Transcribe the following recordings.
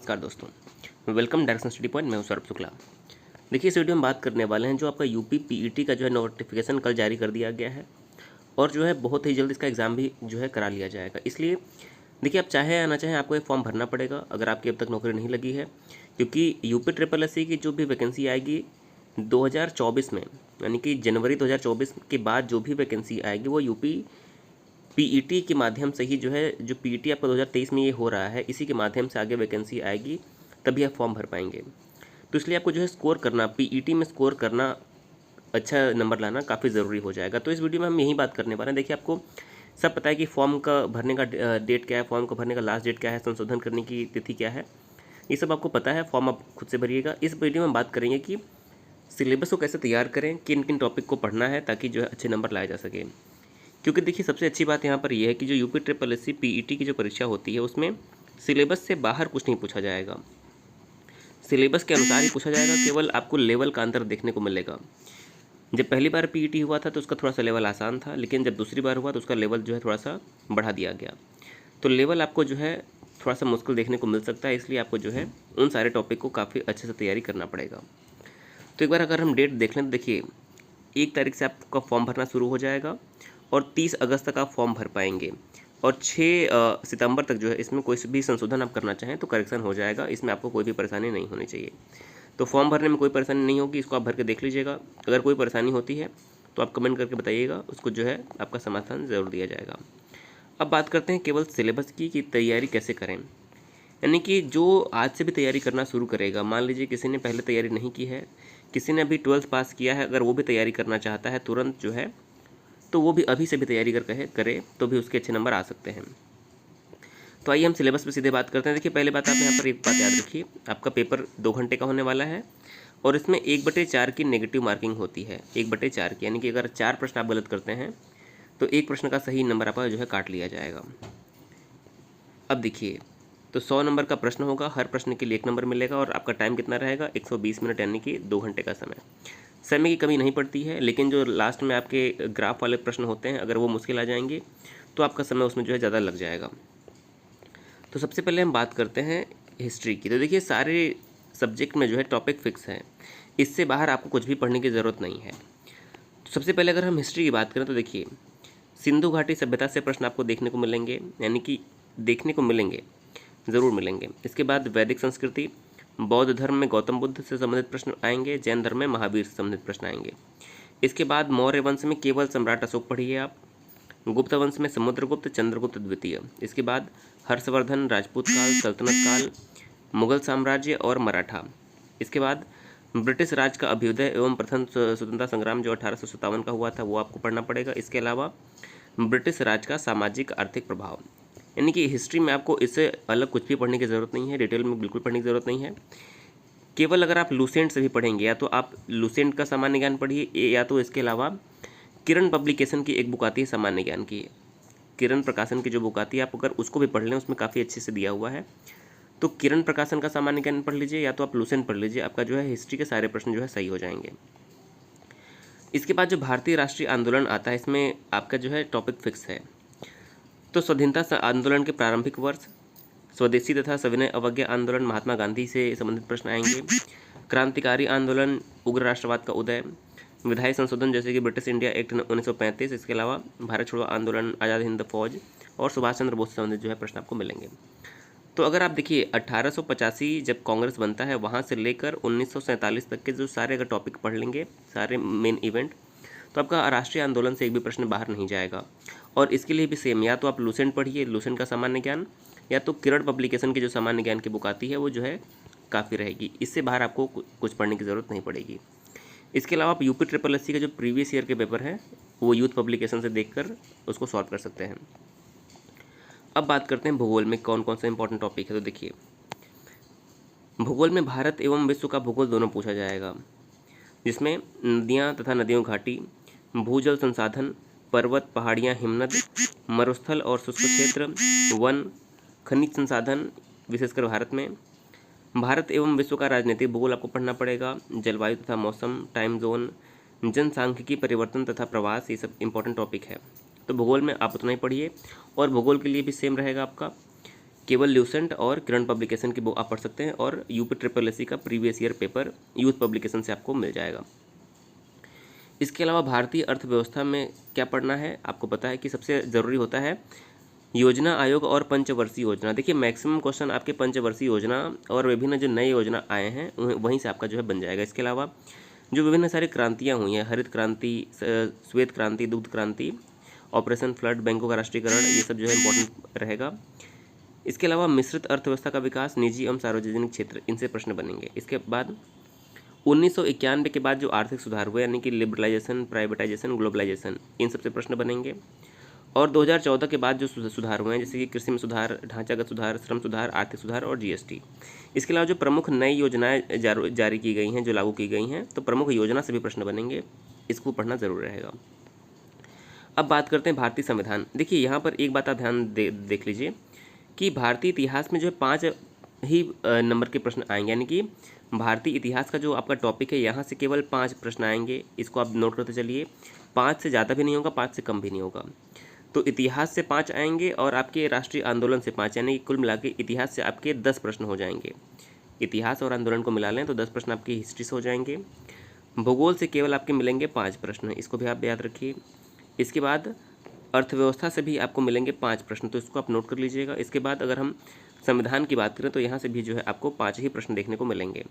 नमस्कार दोस्तों, welcome direction study point. मैं हूं सौरभ शुक्ला। देखिए, इस वीडियो में बात करने वाले हैं जो आपका यूपी पीईटी का जो है नोटिफिकेशन कल जारी कर दिया गया है और जो है बहुत ही जल्द इसका एग्ज़ाम भी जो है करा लिया जाएगा। इसलिए देखिए, आप चाहे या ना चाहें आपको एक फॉर्म भरना पड़ेगा अगर आपकी अब तक नौकरी नहीं लगी है, क्योंकि यूपी ट्रिपल एस सी की जो भी वैकेंसी आएगी 2024 में, यानी कि जनवरी 2024 के बाद जो भी वैकेंसी आएगी वो यूपी पीईटी के माध्यम से ही जो है, जो पीईटी आपका 2023 में ये हो रहा है, इसी के माध्यम से आगे वैकेंसी आएगी, तभी आप फॉर्म भर पाएंगे। तो इसलिए आपको जो है स्कोर करना, पीईटी में स्कोर करना, अच्छा नंबर लाना काफ़ी ज़रूरी हो जाएगा। तो इस वीडियो में हम यही बात करने वाले हैं। देखिए, आपको सब पता है कि फॉर्म का भरने का डेट क्या है, फॉर्म का भरने का लास्ट डेट क्या है, संशोधन करने की तिथि क्या है, ये सब आपको पता है। फॉर्म आप खुद से भरिएगा। इस वीडियो में हम बात करेंगे कि सिलेबस को कैसे तैयार करें, किन किन टॉपिक को पढ़ना है ताकि जो है अच्छे नंबर लाए जा सके। क्योंकि देखिए, सबसे अच्छी बात यहाँ पर यह है कि जो UP triple S C PET की जो परीक्षा होती है उसमें सिलेबस से बाहर कुछ नहीं पूछा जाएगा, सिलेबस के अनुसार ही पूछा जाएगा। केवल आपको लेवल का अंतर देखने को मिलेगा। जब पहली बार पीईटी हुआ था तो उसका थोड़ा सा लेवल आसान था, लेकिन जब दूसरी बार हुआ तो उसका लेवल जो है थोड़ा सा बढ़ा दिया गया। तो लेवल आपको जो है थोड़ा सा मुश्किल देखने को मिल सकता है, इसलिए आपको जो है उन सारे टॉपिक को काफ़ी अच्छे से तैयारी करना पड़ेगा। तो एक बार अगर हम डेट देख लें तो देखिए, 1 तारीख से आपका फॉर्म भरना शुरू हो जाएगा और 30 अगस्त तक आप फॉर्म भर पाएंगे और 6 सितंबर तक जो है इसमें कोई भी संशोधन आप करना चाहें तो करेक्शन हो जाएगा। इसमें आपको कोई भी परेशानी नहीं होनी चाहिए। तो फॉर्म भरने में कोई परेशानी नहीं होगी, इसको आप भर के देख लीजिएगा। अगर कोई परेशानी होती है तो आप कमेंट करके बताइएगा, उसको जो है आपका समाधान ज़रूर दिया जाएगा। अब बात करते हैं केवल सिलेबस की कि तैयारी कैसे करें। यानी कि जो आज से भी तैयारी करना शुरू करेगा, मान लीजिए किसी ने पहले तैयारी नहीं की है, किसी ने अभी 12th पास किया है, अगर वो भी तैयारी करना चाहता है तुरंत जो है, तो वो भी अभी से भी तैयारी करे तो भी उसके अच्छे नंबर आ सकते हैं। तो आइए हम सिलेबस पे सीधे बात करते हैं। देखिए, पहले बात आप यहाँ पर एक बात याद रखिए, आपका पेपर 2 घंटे का होने वाला है और इसमें 1/4 की नेगेटिव मार्किंग होती है। 1/4 की, यानी कि अगर 4 प्रश्न आप गलत करते हैं तो 1 प्रश्न का सही नंबर आपका जो है काट लिया जाएगा। अब देखिए, तो 100 नंबर का प्रश्न होगा, हर प्रश्न के लिए 1 नंबर मिलेगा और आपका टाइम कितना रहेगा, 120 मिनट, यानी कि 2 घंटे का समय। समय की कमी नहीं पड़ती है, लेकिन जो लास्ट में आपके ग्राफ वाले प्रश्न होते हैं, अगर वो मुश्किल आ जाएंगे तो आपका समय उसमें जो है ज़्यादा लग जाएगा। तो सबसे पहले हम बात करते हैं हिस्ट्री की। तो देखिए, सारे सब्जेक्ट में जो है टॉपिक फिक्स है, इससे बाहर आपको कुछ भी पढ़ने की ज़रूरत नहीं है। तो सबसे पहले अगर हम हिस्ट्री की बात करें तो देखिए, सिंधु घाटी सभ्यता से प्रश्न आपको देखने को मिलेंगे, यानी कि देखने को मिलेंगे, ज़रूर मिलेंगे। इसके बाद वैदिक संस्कृति, बौद्ध धर्म में गौतम बुद्ध से संबंधित प्रश्न आएंगे, जैन धर्म में महावीर से संबंधित प्रश्न आएंगे। इसके बाद मौर्य वंश में केवल सम्राट अशोक पढ़िए आप, गुप्त वंश में समुद्रगुप्त, चंद्रगुप्त द्वितीय। इसके बाद हर्षवर्धन, राजपूत काल, सल्तनत काल, मुगल साम्राज्य और मराठा। इसके बाद ब्रिटिश राज का अभ्युदय एवं प्रथम स्वतंत्रता संग्राम जो 1857 का हुआ था वो आपको पढ़ना पड़ेगा। इसके अलावा ब्रिटिश राज का सामाजिक आर्थिक प्रभाव। यानी कि हिस्ट्री में आपको इससे अलग कुछ भी पढ़ने की ज़रूरत नहीं है, डिटेल में बिल्कुल पढ़ने की ज़रूरत नहीं है। केवल अगर आप लूसेंट से भी पढ़ेंगे, या तो आप लूसेंट का सामान्य ज्ञान पढ़िए, या तो इसके अलावा किरण पब्लिकेशन की एक बुक आती है सामान्य ज्ञान की, किरण प्रकाशन की जो बुक आती है, आप अगर उसको भी पढ़ लें, उसमें काफ़ी अच्छे से दिया हुआ है। तो किरण प्रकाशन का सामान्य ज्ञान पढ़ लीजिए, या तो आप लूसेंट पढ़ लीजिए, आपका जो है हिस्ट्री के सारे प्रश्न जो है सही हो जाएंगे। इसके बाद जो भारतीय राष्ट्रीय आंदोलन आता है, इसमें आपका जो है टॉपिक फिक्स है। तो स्वाधीनता आंदोलन के प्रारंभिक वर्ष, स्वदेशी तथा सविनय अवज्ञा आंदोलन, महात्मा गांधी से संबंधित प्रश्न आएंगे। क्रांतिकारी आंदोलन, उग्र राष्ट्रवाद का उदय, विधायी संशोधन जैसे कि ब्रिटिश इंडिया एक्ट 1935। इसके अलावा भारत छोड़ो आंदोलन, आज़ाद हिंद फौज और सुभाष चंद्र बोस से संबंधित जो है प्रश्न आपको मिलेंगे। तो अगर आप देखिए, 1885 जब कांग्रेस बनता है वहाँ से लेकर 1947 तक के जो सारे अगर टॉपिक पढ़ लेंगे, सारे मेन इवेंट, तो आपका राष्ट्रीय आंदोलन से एक भी प्रश्न बाहर नहीं जाएगा। और इसके लिए भी सेम, या तो आप लूसेंट पढ़िए, लूसेंट का सामान्य ज्ञान, या तो किरण पब्लिकेशन की जो सामान्य ज्ञान की बुक आती है वो जो है काफ़ी रहेगी। इससे बाहर आपको कुछ पढ़ने की ज़रूरत नहीं पड़ेगी। इसके अलावा आप यूपी ट्रिपल एस सी का जो प्रीवियस ईयर के पेपर हैं वो यूथ पब्लिकेशन से देखकर उसको सॉल्व कर सकते हैं। अब बात करते हैं भूगोल में कौन कौन सा इंपॉर्टेंट टॉपिक है। तो देखिए, भूगोल में भारत एवं विश्व का भूगोल दोनों पूछा जाएगा, जिसमें नदियाँ तथा नदियों घाटी, भूजल संसाधन, पर्वत, पहाड़ियाँ, हिमनद, मरुस्थल और शुष्क क्षेत्र, वन, खनिज संसाधन, विशेषकर भारत में। भारत एवं विश्व का राजनीतिक भूगोल आपको पढ़ना पड़ेगा, जलवायु तथा मौसम, टाइम जोन, जनसांख्यिकी परिवर्तन तथा प्रवास, ये सब इंपॉर्टेंट टॉपिक है। तो भूगोल में आप उतना ही पढ़िए। और भूगोल के लिए भी सेम रहेगा आपका केवल ल्यूसेंट और किरण पब्लिकेशन की बुक आप पढ़ सकते हैं, और यूपी ट्रिपल एससी का previous year paper youth publication से आपको मिल जाएगा। इसके अलावा भारतीय अर्थव्यवस्था में क्या पढ़ना है, आपको पता है कि सबसे ज़रूरी होता है योजना आयोग और पंचवर्षीय योजना। देखिए मैक्सिमम क्वेश्चन आपके पंचवर्षीय योजना और विभिन्न जो नए योजना आए हैं वहीं से आपका जो है बन जाएगा। इसके अलावा जो विभिन्न सारी क्रांतियाँ हुई हैं, हरित क्रांति, श्वेत क्रांति, दुग्ध क्रांति, ऑपरेशन फ्लड, बैंकों का राष्ट्रीयकरण, ये सब जो है इंपॉर्टेंट रहेगा। इसके अलावा मिश्रित अर्थव्यवस्था का विकास, निजी एवं सार्वजनिक क्षेत्र, इनसे प्रश्न बनेंगे। इसके बाद 1991 के बाद जो आर्थिक सुधार हुए यानी कि लिबरलाइजेशन, प्राइवेटाइजेशन, ग्लोबलाइजेशन, इन सबसे प्रश्न बनेंगे। और 2014 के बाद जो सुधार हुए हैं जैसे कि कृषि में सुधार, ढांचागत सुधार, श्रम सुधार, आर्थिक सुधार और जीएसटी। इसके अलावा जो प्रमुख नई योजनाएं जारी की गई हैं, जो लागू की गई हैं, तो प्रमुख योजना से भी प्रश्न बनेंगे, इसको पढ़ना जरूर रहेगा। अब बात करते हैं भारतीय संविधान। देखिए यहाँ पर एक बात आप ध्यान देख लीजिए कि भारतीय इतिहास में जो है 5 ही नंबर के प्रश्न आएंगे, यानी कि भारतीय इतिहास का जो आपका टॉपिक है यहाँ से केवल 5 प्रश्न आएंगे। इसको आप नोट करते चलिए, 5 से ज़्यादा भी नहीं होगा, 5 से कम भी नहीं होगा। तो इतिहास से 5 आएंगे और आपके राष्ट्रीय आंदोलन से 5, यानी कुल मिला के इतिहास से आपके 10 प्रश्न हो जाएंगे। इतिहास और आंदोलन को मिला लें तो 10 प्रश्न आपकी हिस्ट्री से हो जाएंगे। भूगोल से केवल आपके मिलेंगे 5 प्रश्न, इसको भी आप याद रखिए। इसके बाद अर्थव्यवस्था से भी आपको मिलेंगे 5 प्रश्न, तो इसको आप नोट कर लीजिएगा। इसके बाद अगर हम संविधान की बात करें तो यहाँ से भी जो है आपको 5 ही प्रश्न देखने को मिलेंगे।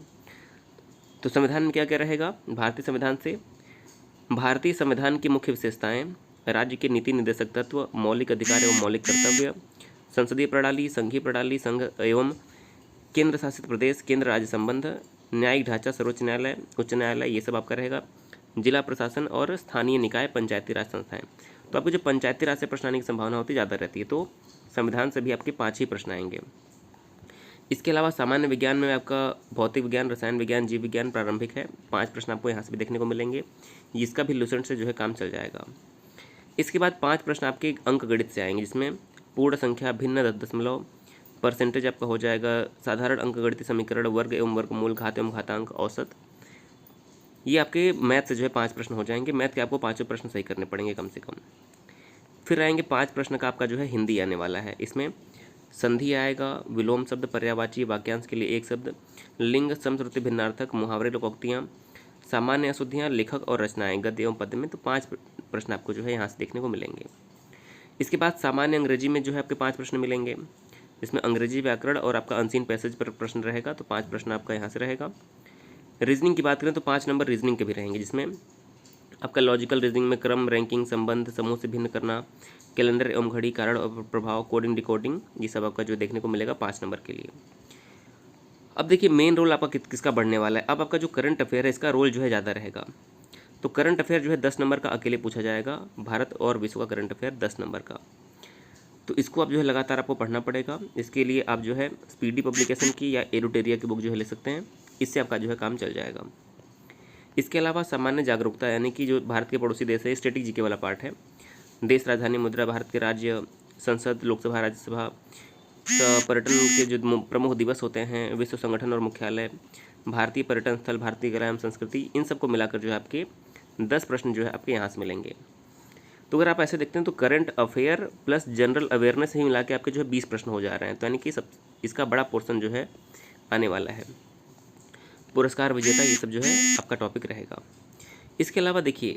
तो संविधान में क्या क्या रहेगा, भारतीय संविधान से भारतीय संविधान की मुख्य विशेषताएं, राज्य के नीति निर्देशक तत्व, मौलिक अधिकार एवं मौलिक कर्तव्य, संसदीय प्रणाली, संघीय प्रणाली, संघ एवं केंद्र शासित प्रदेश, केंद्र राज्य संबंध, न्यायिक ढांचा, सर्वोच्च न्यायालय, उच्च न्यायालय, ये सब आपका रहेगा। जिला प्रशासन और स्थानीय निकाय, पंचायती राज संस्थाएं। तो आपको जो पंचायती राज से प्रश्न आने की संभावना होती है ज़्यादा रहती है, तो संविधान से भी आपके 5 ही प्रश्न आएंगे। इसके अलावा सामान्य विज्ञान में आपका भौतिक विज्ञान, रसायन विज्ञान, जीव विज्ञान प्रारंभिक है, 5 प्रश्न आपको यहाँ से भी देखने को मिलेंगे। इसका भी लूसेंट से जो है काम चल जाएगा। इसके बाद 5 प्रश्न आपके अंक गणित से आएंगे, जिसमें पूर्ण संख्या, भिन्न दशमलव, परसेंटेज आपका हो जाएगा, साधारण अंकगणितीय समीकरण, वर्ग एवं वर्गमूल, घात एवं घातांक, औसत। ये आपके मैथ से जो है 5 प्रश्न हो जाएंगे। मैथ के आपको 5 प्रश्न सही करने पड़ेंगे कम से कम। फिर आएंगे 5 प्रश्न का आपका जो है हिंदी आने वाला है। इसमें संधि आएगा, विलोम शब्द, पर्यायवाची, वाक्यांश के लिए एक शब्द, लिंग, समश्रुति, भिन्नार्थक, मुहावरे, लोकोक्तियाँ, सामान्य अशुद्धियाँ, लेखक और रचनाएं, गद्य एवं पद्य में। तो 5 प्रश्न आपको जो है यहाँ से देखने को मिलेंगे। इसके बाद सामान्य अंग्रेजी में जो है आपके 5 प्रश्न मिलेंगे, इसमें अंग्रेजी व्याकरण और आपका अनसीन पैसेज पर प्रश्न रहेगा, तो 5 प्रश्न आपका यहाँ से रहेगा। रीजनिंग की बात करें तो 5 नंबर रीजनिंग के भी रहेंगे, जिसमें आपका लॉजिकल रीजनिंग में क्रम, रैंकिंग, संबंध, समूह से भिन्न करना, कैलेंडर एवं घड़ी, कारण और प्रभाव, कोडिंग, डिकोडिंग, ये सब आपका जो देखने को मिलेगा 5 नंबर के लिए। अब देखिए मेन रोल आपका किसका बढ़ने वाला है। अब आपका जो करंट अफेयर है इसका रोल जो है ज़्यादा रहेगा। तो करंट अफेयर जो है 10 नंबर का अकेले पूछा जाएगा, भारत और विश्व का करंट अफेयर 10 नंबर का। तो इसको आप जो है लगातार आपको पढ़ना पड़ेगा। इसके लिए आप जो है स्पीडी पब्लिकेशन की या एरोटेरिया की बुक जो है ले सकते हैं, इससे आपका जो है काम चल जाएगा। इसके अलावा सामान्य जागरूकता यानी कि जो भारत के पड़ोसी देश है, स्टैटिक जीके वाला पार्ट है, देश, राजधानी, मुद्रा, भारत के राज्य, संसद, लोकसभा, राज्यसभा, पर्यटन के जो प्रमुख दिवस होते हैं, विश्व संगठन और मुख्यालय, भारतीय पर्यटन स्थल, भारतीय कला एवं संस्कृति, इन सबको मिलाकर जो है आपके 10 प्रश्न जो है आपके यहाँ से मिलेंगे। तो अगर आप ऐसे देखते हैं तो current affair plus general awareness ही मिला के आपके जो है 20 प्रश्न हो जा रहे हैं। तो यानी कि सब इसका बड़ा पोर्शन जो है आने वाला है। पुरस्कार विजेता, ये सब जो है आपका टॉपिक रहेगा। इसके अलावा देखिए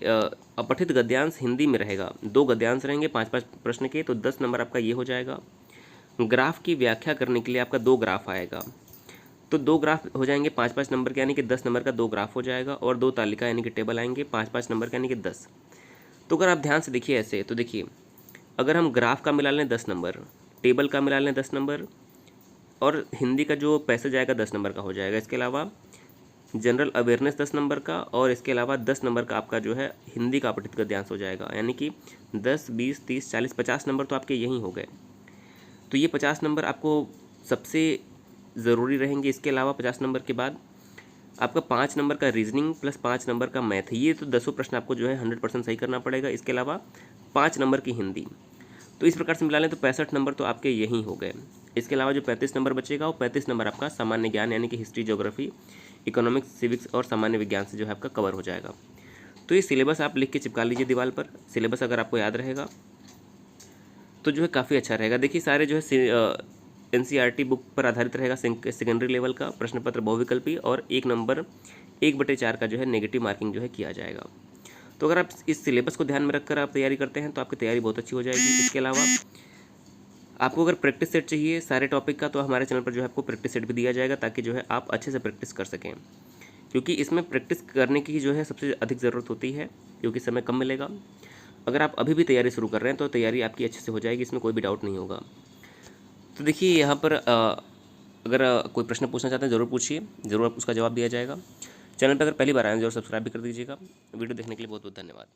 अपठित गद्यांश हिंदी में रहेगा, 2 गद्यांश रहेंगे 5-5 प्रश्न के, तो 10 नंबर आपका ये हो जाएगा। ग्राफ की व्याख्या करने के लिए आपका 2 ग्राफ आएगा, तो 2 ग्राफ हो जाएंगे 5-5 नंबर के, यानी कि 10 नंबर का 2 ग्राफ हो जाएगा। और 2 तालिका यानी कि टेबल आएंगे 5-5 नंबर के, यानी कि 10। तो अगर आप ध्यान से देखिए ऐसे, तो देखिए अगर हम ग्राफ का मिला लें 10 नंबर, टेबल का मिला लें 10 नंबर, और हिंदी का जो पैसेज आएगा 10 नंबर का हो जाएगा। इसके अलावा जनरल अवेयरनेस 10 नंबर का, और इसके अलावा 10 नंबर का आपका जो है हिंदी का अपठित गद्यांश हो जाएगा, यानी कि 10, 20, 30, 40, 50 नंबर तो आपके यहीं हो गए। तो ये 50 नंबर आपको सबसे ज़रूरी रहेंगे। इसके अलावा 50 नंबर के बाद आपका 5 नंबर का रीजनिंग प्लस 5 नंबर का मैथ, ये तो 10 प्रश्न आपको जो है 100% सही करना पड़ेगा। इसके अलावा 5 नंबर की हिंदी, तो इस प्रकार से मिला लें तो 65 नंबर तो आपके यहीं हो गए। इसके अलावा जो 35 नंबर बचेगा वो 35 नंबर आपका सामान्य ज्ञान यानी कि हिस्ट्री, ज्योग्राफी, इकोनॉमिक्स, सिविक्स और सामान्य विज्ञान से जो है आपका कवर हो जाएगा। तो ये सिलेबस आप लिख के चिपका लीजिए दीवार पर। सिलेबस अगर आपको याद रहेगा तो जो है काफ़ी अच्छा रहेगा। देखिए सारे जो है NCERT बुक पर आधारित रहेगा सेकेंडरी लेवल का प्रश्न पत्र बहुविकल्पी, और 1 नंबर 1/4 का जो है नेगेटिव मार्किंग जो है किया जाएगा। तो अगर आप इस सिलेबस को ध्यान में रखकर आप तैयारी करते हैं तो आपकी तैयारी बहुत अच्छी हो जाएगी। इसके अलावा आपको अगर प्रैक्टिस सेट चाहिए सारे टॉपिक का, तो हमारे चैनल पर जो है आपको प्रैक्टिस सेट भी दिया जाएगा, ताकि जो है आप अच्छे से प्रैक्टिस कर सकें, क्योंकि इसमें प्रैक्टिस करने की जो है सबसे अधिक ज़रूरत होती है, क्योंकि समय कम मिलेगा। अगर आप अभी भी तैयारी शुरू कर रहे हैं तो तैयारी आपकी अच्छे से हो जाएगी, इसमें कोई भी डाउट नहीं होगा। तो देखिए यहाँ पर अगर कोई प्रश्न पूछना चाहते हैं ज़रूर पूछिए, ज़रूर उसका जवाब दिया जाएगा। चैनल पर अगर पहली बार आए हैं ज़रूर सब्सक्राइब भी कर दीजिएगा। वीडियो देखने के लिए बहुत बहुत धन्यवाद।